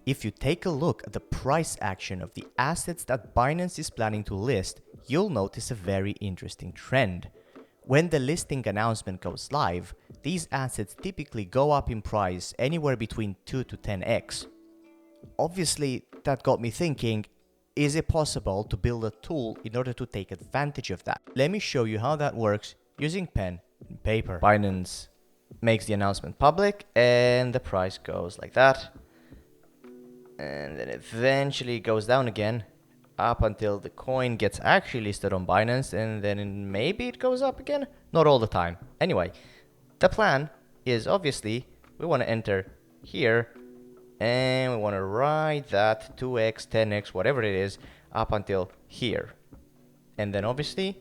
If you take a look at the price action of the assets that Binance is planning to list, you'll notice a very interesting trend. When the listing announcement goes live, these assets typically go up in price anywhere between 2 to 10x. Obviously, that got me thinking, is it possible to build a tool in order to take advantage of that? Let me show you how that works using pen and paper. Binance makes the announcement public and the price goes like that. And then eventually it goes down again up until the coin gets actually listed on Binance, and then maybe it goes up again. Not all the time. Anyway, the plan is obviously we want to enter here and we want to ride that 2x, 10x, whatever it is, up until here. And then obviously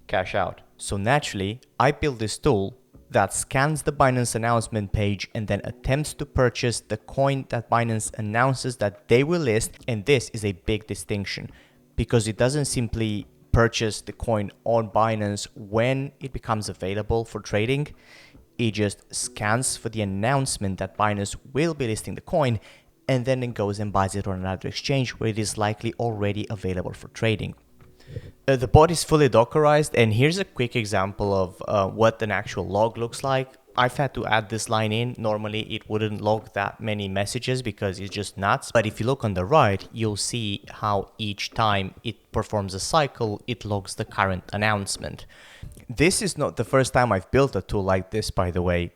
cash out. So naturally, I built this tool that scans the Binance announcement page and then attempts to purchase the coin that Binance announces that they will list. And this is a big distinction because it doesn't simply purchase the coin on Binance when it becomes available for trading. It just scans for the announcement that Binance will be listing the coin, and then it goes and buys it on another exchange where it is likely already available for trading. The bot is fully Dockerized, and here's a quick example of what an actual log looks like. I've had to add this line in. Normally it wouldn't log that many messages because it's just nuts. But if you look on the right, you'll see how each time it performs a cycle, it logs the current announcement. This is not the first time I've built a tool like this, by the way.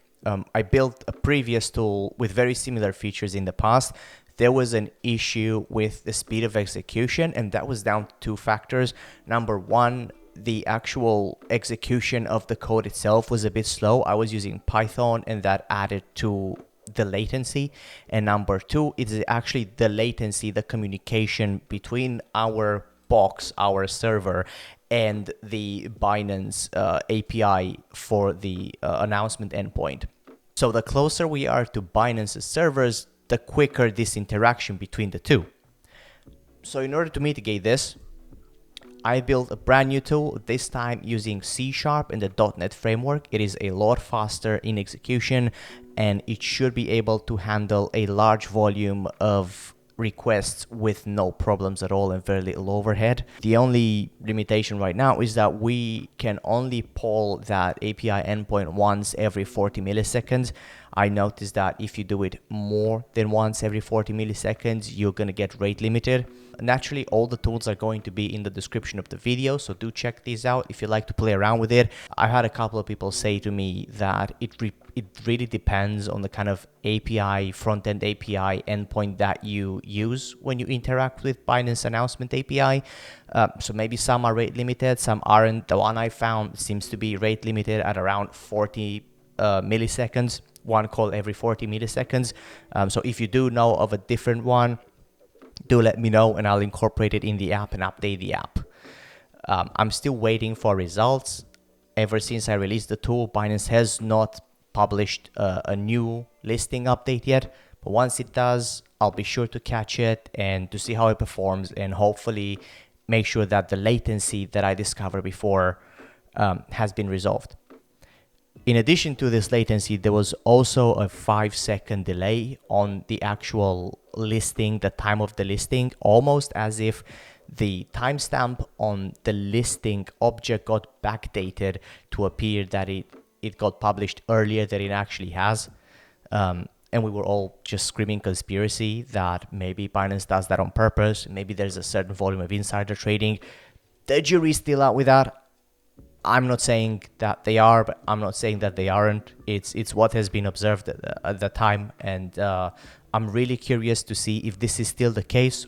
I built a previous tool with very similar features in the past. There was an issue with the speed of execution, and that was down to two factors. Number one, the actual execution of the code itself was a bit slow. I was using Python, and that added to the latency. And number two, it is actually the latency, the communication between our box, our server, and the Binance API for the announcement endpoint. So the closer we are to Binance's servers, the quicker this interaction between the two. So in order to mitigate this, I built a brand new tool, this time using C# and the .NET framework. It is a lot faster in execution, and it should be able to handle a large volume of requests with no problems at all and very little overhead. The only limitation right now is that we can only poll that API endpoint once every 40 milliseconds. I noticed that if you do it more than once every 40 milliseconds, you're going to get rate limited. Naturally, all the tools are going to be in the description of the video, so do check these out if you like to play around with it. I had a couple of people say to me that it really depends on the kind of API, front-end API endpoint that you use when you interact with Binance announcement API. So maybe some are rate limited, some aren't. The one I found seems to be rate limited at around 40 milliseconds, one call every 40 milliseconds. So if you do know of a different one, do let me know and I'll incorporate it in the app and update the app. I'm still waiting for results. Ever since I released the tool, Binance has not published a new listing update yet. But once it does, I'll be sure to catch it and to see how it performs and hopefully make sure that the latency that I discovered before has been resolved. In addition to this latency, there was also a 5-second delay on the actual listing, the time of the listing, almost as if the timestamp on the listing object got backdated to appear that it got published earlier than it actually has. And we were all just screaming conspiracy that maybe Binance does that on purpose. Maybe there's a certain volume of insider trading. The jury's still out with that. I'm not saying that they are, but I'm not saying that they aren't. It's what has been observed at the time, and I'm really curious to see if this is still the case